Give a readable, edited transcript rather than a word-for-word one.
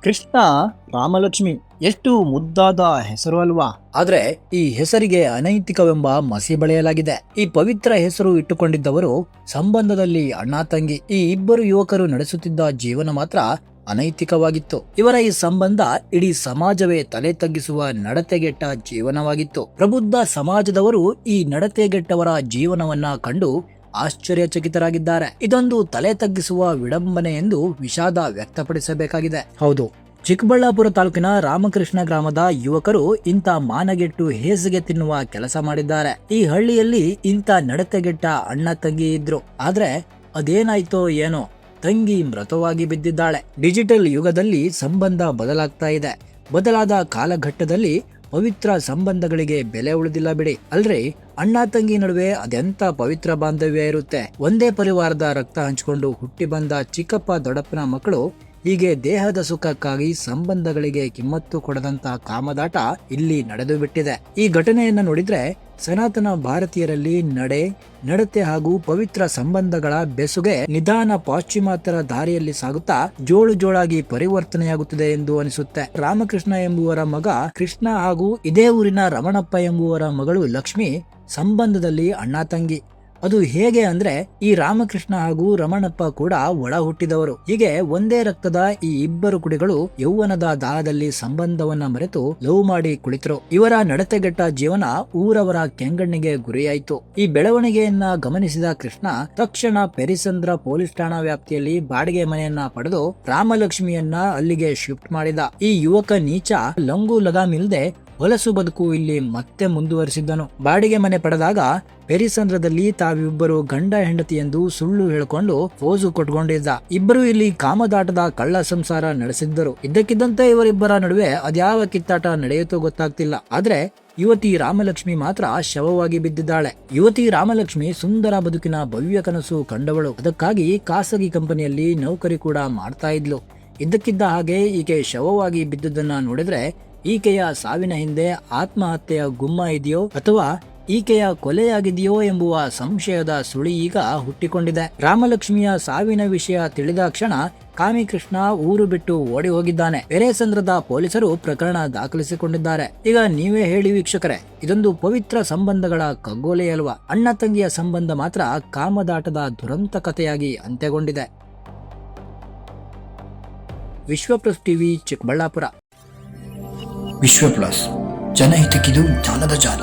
ಕೃಷ್ಣ ರಾಮಲಕ್ಷ್ಮಿ ಎಷ್ಟು ಮುದ್ದಾದ ಹೆಸರು ಅಲ್ವಾ. ಆದ್ರೆ ಈ ಹೆಸರಿಗೆ ಅನೈತಿಕವೆಂಬ ಮಸಿ ಬಳಿಯಲಾಗಿದೆ. ಈ ಪವಿತ್ರ ಹೆಸರು ಇಟ್ಟುಕೊಂಡಿದ್ದವರು ಸಂಬಂಧದಲ್ಲಿ ಅಣ್ಣ ತಂಗಿ. ಈ ಇಬ್ಬರು ಯುವಕರು ನಡೆಸುತ್ತಿದ್ದ ಜೀವನ ಮಾತ್ರ ಅನೈತಿಕವಾಗಿತ್ತು. ಇವರ ಈ ಸಂಬಂಧ ಇಡೀ ಸಮಾಜವೇ ತಲೆ ತಗ್ಗಿಸುವ ನಡತೆಗೆಟ್ಟ ಜೀವನವಾಗಿತ್ತು. ಪ್ರಬುದ್ಧ ಸಮಾಜದವರು ಈ ನಡತೆಗೆಟ್ಟವರ ಜೀವನವನ್ನ ಕಂಡು ಆಶ್ಚರ್ಯಚಕಿತರಾಗಿದ್ದಾರೆ. ಇದೊಂದು ತಲೆ ತಗ್ಗಿಸುವ ವಿಡಂಬನೆ ಎಂದು ವಿಷಾದ ವ್ಯಕ್ತಪಡಿಸಬೇಕಾಗಿದೆ. ಹೌದು, ಚಿಕ್ಕಬಳ್ಳಾಪುರ ತಾಲೂಕಿನ ರಾಮಕೃಷ್ಣ ಗ್ರಾಮದ ಯುವಕರು ಇಂಥ ಮಾನಗೆಟ್ಟು ಹೇಸಿಗೆ ತಿನ್ನುವ ಕೆಲಸ ಮಾಡಿದ್ದಾರೆ. ಈ ಹಳ್ಳಿಯಲ್ಲಿ ಇಂಥ ನಡತೆಗೆಟ್ಟ ಅಣ್ಣ ತಂಗಿ ಇದ್ರು. ಆದ್ರೆ ಅದೇನಾಯ್ತೋ ಏನೋ, ತಂಗಿ ಮೃತವಾಗಿ ಬಿದ್ದಿದ್ದಾಳೆ. ಡಿಜಿಟಲ್ ಯುಗದಲ್ಲಿ ಸಂಬಂಧ ಬದಲಾಗ್ತಾ ಇದೆ. ಬದಲಾದ ಕಾಲಘಟ್ಟದಲ್ಲಿ ಪವಿತ್ರ ಸಂಬಂಧಗಳಿಗೆ ಬೆಲೆ ಉಳಿದಿಲ್ಲ ಬಿಡಿ. ಅಲ್ರಿ, ಅಣ್ಣ ತಂಗಿ ನಡುವೆ ಅದೆಂತ ಪವಿತ್ರ ಬಾಂಧವ್ಯ ಇರುತ್ತೆ. ಒಂದೇ ಪರಿವಾರದ ರಕ್ತ ಹಂಚಿಕೊಂಡು ಹುಟ್ಟಿ ಬಂದ ಚಿಕ್ಕಪ್ಪ ದೊಡ್ಡಪ್ಪನ ಮಕ್ಕಳು ಹೀಗೆ ದೇಹದ ಸುಖಕ್ಕಾಗಿ ಸಂಬಂಧಗಳಿಗೆ ಕಿಮ್ಮತ್ತು ಕೊಡದಂತ ಕಾಮದಾಟ ಇಲ್ಲಿ ನಡೆದು ಬಿಟ್ಟಿದೆ. ಈ ಘಟನೆಯನ್ನ ನೋಡಿದ್ರೆ ಸನಾತನ ಭಾರತೀಯರಲ್ಲಿ ನಡತೆ ಹಾಗೂ ಪವಿತ್ರ ಸಂಬಂಧಗಳ ಬೆಸುಗೆ ನಿಧಾನ ಪಾಶ್ಚಿಮಾತ್ಯರ ದಾರಿಯಲ್ಲಿ ಸಾಗುತ್ತಾ ಜೋಳಾಗಿ ಪರಿವರ್ತನೆಯಾಗುತ್ತಿದೆ ಎಂದು ಅನಿಸುತ್ತೆ. ರಾಮಕೃಷ್ಣ ಎಂಬುವರ ಮಗ ಕೃಷ್ಣ ಹಾಗೂ ಇದೇ ಊರಿನ ರಮಣಪ್ಪ ಎಂಬುವರ ಮಗಳು ಲಕ್ಷ್ಮಿ ಸಂಬಂಧದಲ್ಲಿ ಅಣ್ಣ ತಂಗಿ. ಅದು ಹೇಗೆ ಅಂದ್ರೆ, ಈ ರಾಮಕೃಷ್ಣ ಹಾಗೂ ರಮಣಪ್ಪ ಕೂಡ ಒಳ ಹುಟ್ಟಿದವರು. ಹೀಗೆ ಒಂದೇ ರಕ್ತದ ಈ ಇಬ್ಬರು ಕುಡಿಗಳು ಯೌವನದ ದಾಹದಲ್ಲಿ ಸಂಬಂಧವನ್ನ ಮರೆತು ಲವ್ ಮಾಡಿ ಕುಳಿತರು. ಇವರ ನಡತೆಗೆಟ್ಟ ಜೀವನ ಊರವರ ಕೆಂಗಣ್ಣಿಗೆ ಗುರಿಯಾಯಿತು. ಈ ಬೆಳವಣಿಗೆಯನ್ನ ಗಮನಿಸಿದ ಕೃಷ್ಣ ತಕ್ಷಣ ಪೆರಿಸಂದ್ರ ಪೊಲೀಸ್ ಠಾಣಾ ವ್ಯಾಪ್ತಿಯಲ್ಲಿ ಬಾಡಿಗೆ ಮನೆಯನ್ನ ಪಡೆದು ರಾಮಲಕ್ಷ್ಮಿಯನ್ನ ಅಲ್ಲಿಗೆ ಶಿಫ್ಟ್ ಮಾಡಿದ. ಈ ಯುವಕ ನೀಚ ಲಂಗು ಲಗಾಮಿಲ್ದೆ ಹೊಲಸು ಬದುಕು ಇಲ್ಲಿ ಮತ್ತೆ ಮುಂದುವರಿಸಿದ್ದನು. ಬಾಡಿಗೆ ಮನೆ ಪಡೆದಾಗ ಪೆರಿಸಂದ್ರದಲ್ಲಿ ತಾವಿಬ್ಬರು ಗಂಡ ಹೆಂಡತಿ ಎಂದು ಸುಳ್ಳು ಹೇಳಿಕೊಂಡು ಫೋಜು ಕೊಟ್ಕೊಂಡಿದ್ದ. ಇಬ್ಬರು ಇಲ್ಲಿ ಕಾಮದಾಟದ ಕಳ್ಳ ಸಂಸಾರ ನಡೆಸಿದ್ದರು. ಇದ್ದಕ್ಕಿದ್ದಂತೆ ಇವರಿಬ್ಬರ ನಡುವೆ ಅದ್ಯಾವ ಕಿತ್ತಾಟ ನಡೆಯುತ್ತೋ ಗೊತ್ತಾಗ್ತಿಲ್ಲ. ಆದ್ರೆ ಯುವತಿ ರಾಮಲಕ್ಷ್ಮಿ ಮಾತ್ರ ಶವವಾಗಿ ಬಿದ್ದಿದ್ದಾಳೆ. ಯುವತಿ ರಾಮಲಕ್ಷ್ಮಿ ಸುಂದರ ಬದುಕಿನ ಭವ್ಯ ಕನಸು ಕಂಡವಳು. ಅದಕ್ಕಾಗಿ ಖಾಸಗಿ ಕಂಪನಿಯಲ್ಲಿ ನೌಕರಿ ಕೂಡ ಮಾಡ್ತಾ ಇದ್ಲು. ಇದ್ದಕ್ಕಿದ್ದ ಹಾಗೆ ಈಕೆ ಶವವಾಗಿ ಬಿದ್ದುದನ್ನ ನೋಡಿದ್ರೆ ಈಕೆಯ ಸಾವಿನ ಹಿಂದೆ ಆತ್ಮಹತ್ಯೆಯ ಗುಮ್ಮ ಇದೆಯೋ ಅಥವಾ ಈಕೆಯ ಕೊಲೆಯಾಗಿದೆಯೋ ಎಂಬುವ ಸಂಶಯದ ಸುಳಿ ಈಗ ಹುಟ್ಟಿಕೊಂಡಿದೆ. ರಾಮಲಕ್ಷ್ಮಿಯ ಸಾವಿನ ವಿಷಯ ತಿಳಿದ ಕ್ಷಣ ಕಾಮಿಕೃಷ್ಣ ಊರು ಬಿಟ್ಟು ಓಡಿ ಹೋಗಿದ್ದಾನೆ. ಪೆರೇಸಂದ್ರದ ಪೊಲೀಸರು ಪ್ರಕರಣ ದಾಖಲಿಸಿಕೊಂಡಿದ್ದಾರೆ. ಈಗ ನೀವೇ ಹೇಳಿ ವೀಕ್ಷಕರೇ, ಇದೊಂದು ಪವಿತ್ರ ಸಂಬಂಧಗಳ ಕಗ್ಗೋಲೆ ಅಲ್ವಾ? ಅಣ್ಣ ತಂಗಿಯ ಸಂಬಂಧ ಮಾತ್ರ ಕಾಮದಾಟದ ದುರಂತ ಕಥೆಯಾಗಿ ಅಂತ್ಯಗೊಂಡಿದೆ. ವಿಶ್ವಪ್ಲಸ್ ಟಿವಿ, ಚಿಕ್ಕಬಳ್ಳಾಪುರ. ವಿಶ್ವ ಪ್ಲಸ್, ಜನಹಿತಕ್ಕಿದು ಜ್ಞಾನದ ಜಾಲ.